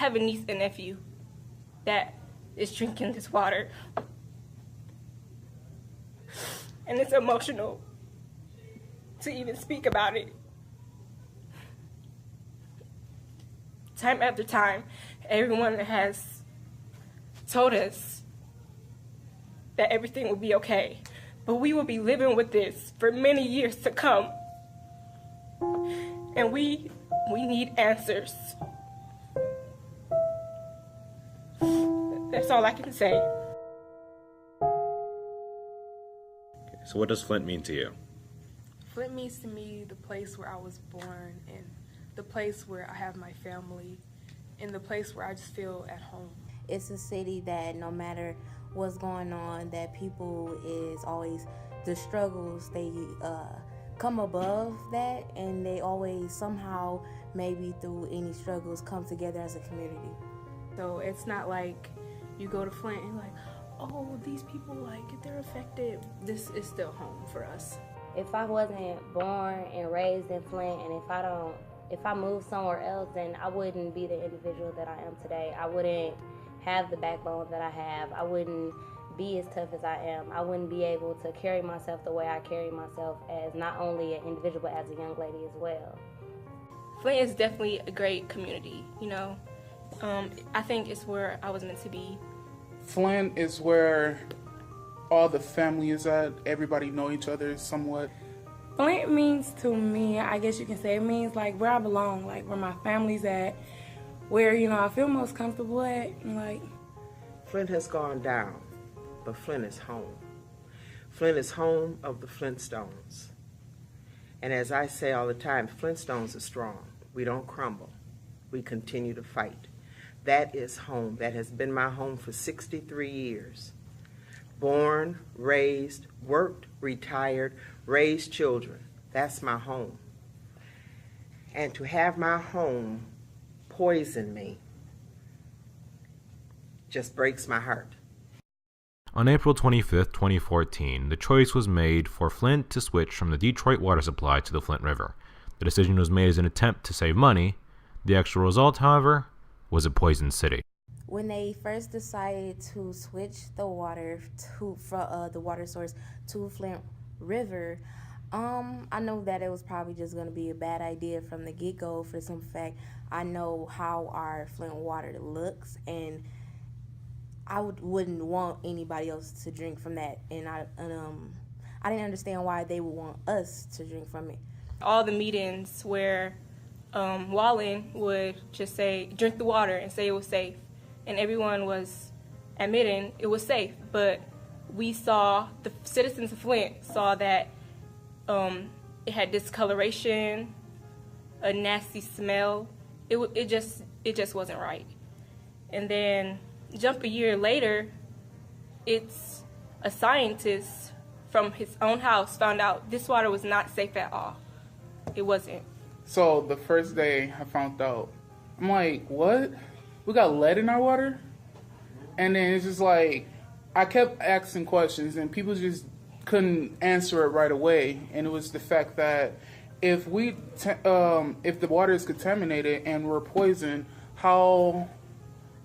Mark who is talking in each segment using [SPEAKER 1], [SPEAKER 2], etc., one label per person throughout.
[SPEAKER 1] have a niece and nephew that is drinking this water. And it's emotional to even speak about it. Time after time, everyone has told us that everything will be okay, but we will be living with this for many years to come. And we need answers. That's all I can say.
[SPEAKER 2] So what does Flint mean to you?
[SPEAKER 3] Flint means to me the place where I was born, and the place where I have my family, and the place where I just feel at home.
[SPEAKER 4] It's a city that no matter what's going on, that people is always, the struggles, they come above that, and they always somehow, maybe through any struggles, come together as a community.
[SPEAKER 3] So it's not like you go to Flint and like, oh, these people, like, if they're affected, this is still home for us.
[SPEAKER 5] If I wasn't born and raised in Flint, and if I moved somewhere else, then I wouldn't be the individual that I am today. I wouldn't have the backbone that I have. I wouldn't be as tough as I am. I wouldn't be able to carry myself the way I carry myself as not only an individual but as a young lady as well.
[SPEAKER 1] Flint is definitely a great community, you know. I think it's where I was meant to be.
[SPEAKER 6] Flint is where all the family is at. Everybody know each other somewhat.
[SPEAKER 7] Flint means to me, I guess you can say, it means like where I belong, like where my family's at, where, you know, I feel most comfortable at. Like,
[SPEAKER 8] Flint has gone down, but Flint is home. Flint is home of the Flintstones. And as I say all the time, Flintstones are strong. We don't crumble. We continue to fight. That is home. That has been my home for 63 years. Born, raised, worked, retired, raised children. That's my home. And to have my home poison me just breaks my heart.
[SPEAKER 2] On April 25, 2014, the choice was made for Flint to switch from the Detroit water supply to the Flint River. The decision was made as an attempt to save money. The actual result, however, was a poisoned city.
[SPEAKER 4] When they first decided to switch the water from the water source to Flint River, I know that it was probably just going to be a bad idea from the get-go. For some fact, I know how our Flint water looks, and I wouldn't want anybody else to drink from that. And I didn't understand why they would want us to drink from it.
[SPEAKER 1] All the meetings where Wallen would just say, drink the water, and say it was safe. And everyone was admitting it was safe. But we saw, the citizens of Flint saw that it had discoloration, a nasty smell. It just wasn't right. And then jump a year later, it's a scientist from his own house found out this water was not safe at all. It wasn't.
[SPEAKER 6] So the first day I found out, I'm like, what? We got lead in our water? And then it's just like, I kept asking questions and people just couldn't answer it right away. And it was the fact that if the water is contaminated and we're poisoned, why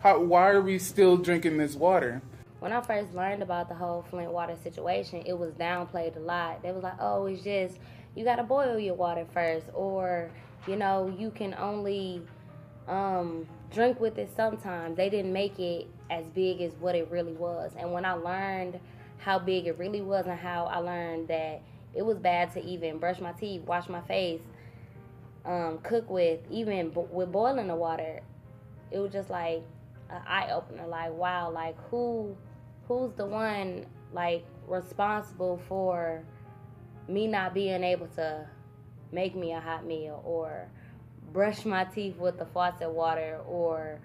[SPEAKER 6] are we still drinking this water?
[SPEAKER 5] When I first learned about the whole Flint water situation, it was downplayed a lot. They was like, oh, it's just, you got to boil your water first, or, you know, you can only drink with it sometimes. They didn't make it as big as what it really was. And when I learned how big it really was, and how I learned that it was bad to even brush my teeth, wash my face, cook with, even with boiling the water, it was just like an eye-opener. Like, wow, like who's the one, like, responsible for me not being able to make me a hot meal, or brush my teeth with the faucet water, or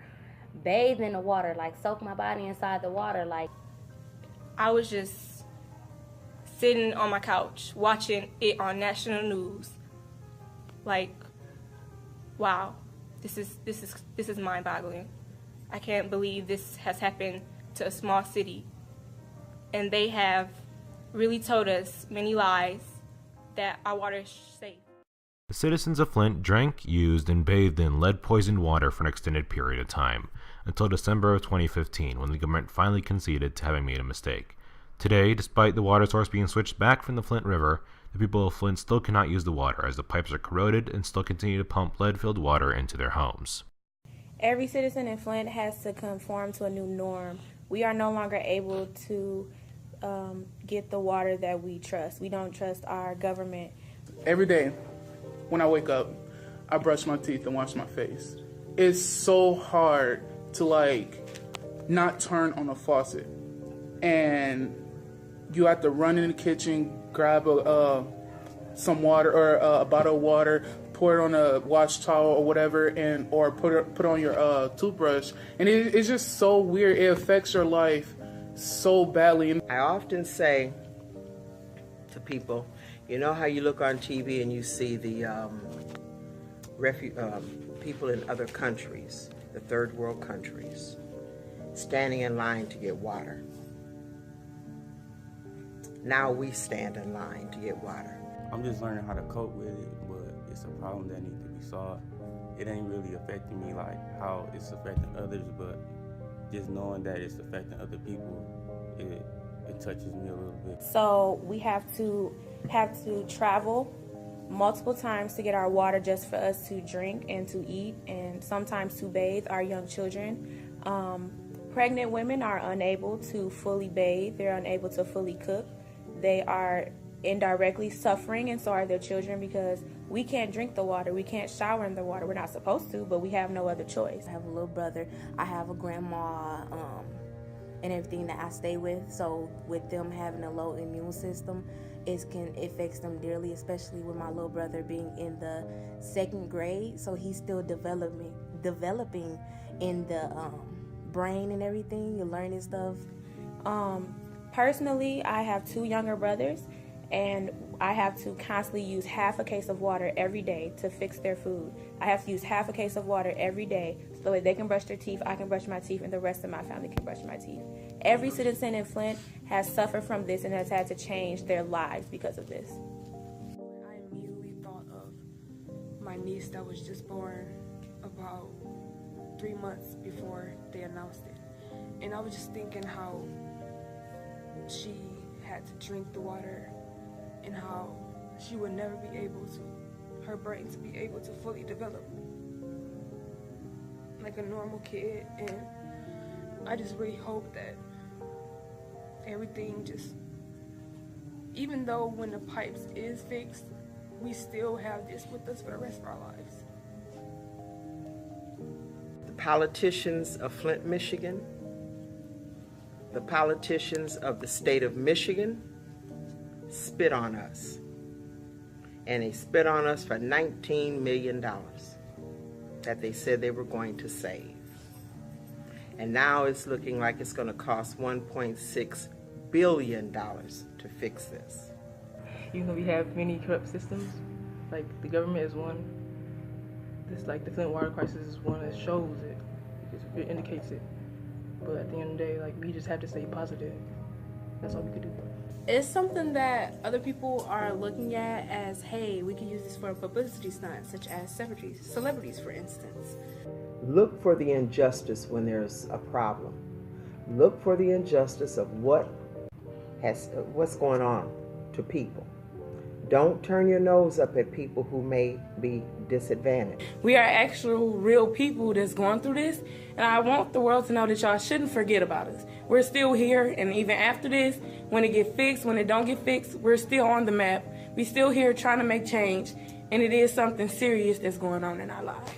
[SPEAKER 5] bathe in the water, like soak my body inside the water. Like,
[SPEAKER 1] I was just sitting on my couch watching it on national news. Like, wow, this is mind-boggling. I can't believe this has happened to a small city. And they have really told us many lies that our water is safe.
[SPEAKER 2] The citizens of Flint drank, used, and bathed in lead-poisoned water for an extended period of time, until December of 2015, when the government finally conceded to having made a mistake. Today, despite the water source being switched back from the Flint River, the people of Flint still cannot use the water as the pipes are corroded and still continue to pump lead-filled water into their homes.
[SPEAKER 4] Every citizen in Flint has to conform to a new norm. We are no longer able to get the water that we trust. We don't trust our government.
[SPEAKER 6] Every day when I wake up, I brush my teeth and wash my face. It's so hard to not turn on a faucet. And you have to run in the kitchen, grab some water or a bottle of water, pour it on a wash towel or whatever, or put on your toothbrush. And it's just so weird. It affects your life so badly.
[SPEAKER 8] I often say to people, you know how you look on TV and you see the people in other countries, the third world countries, standing in line to get water. Now we stand in line to get water.
[SPEAKER 9] I'm just learning how to cope with it, but it's a problem that needs to be solved. It ain't really affecting me like how it's affecting others, but just knowing that it's affecting other people, it touches me a little bit.
[SPEAKER 4] So we have to travel multiple times to get our water just for us to drink and to eat, and sometimes to bathe our young children. Pregnant women are unable to fully bathe. They're unable to fully cook. They are indirectly suffering, and so are their children, because we can't drink the water. We can't shower in the water. We're not supposed to, but we have no other choice. I have a little brother. I have a grandma and everything that I stay with. So with them having a low immune system, it affects them dearly, especially with my little brother being in the 2nd grade. So he's still developing in the brain and everything. You're learning stuff. Personally, I have 2 younger brothers, and I have to constantly use half a case of water every day to fix their food. I have to use half a case of water every day so that they can brush their teeth, I can brush my teeth, and the rest of my family can brush my teeth. Every citizen in Flint has suffered from this and has had to change their lives because of this.
[SPEAKER 3] I immediately thought of my niece that was just born about 3 months before they announced it. And I was just thinking how she had to drink the water and how she would never be able to, her brain to be able to fully develop like a normal kid. And I just really hope that everything just, even though when the pipes is fixed, we still have this with us for the rest of our lives.
[SPEAKER 8] The politicians of Flint, Michigan, the politicians of the state of Michigan spit on us. And they spit on us for $19 million that they said they were going to save. And now it's looking like it's going to cost $1.6 billion to fix this.
[SPEAKER 1] Even though we have many corrupt systems, like the government is one, this like the Flint water crisis is one that shows it, it indicates it. But at the end of the day, like, we just have to stay positive. That's all we could do.
[SPEAKER 10] It's something that other people are looking at as, hey, we can use this for a publicity stunt, such as celebrities, for instance.
[SPEAKER 8] Look for the injustice when there's a problem. Look for the injustice of what's going on to people. Don't turn your nose up at people who may be disadvantaged.
[SPEAKER 7] We are actual real people that's going through this, and I want the world to know that y'all shouldn't forget about us. We're still here, and even after this, when it get fixed, when it don't get fixed, we're still on the map. We still here trying to make change, and it is something serious that's going on in our lives.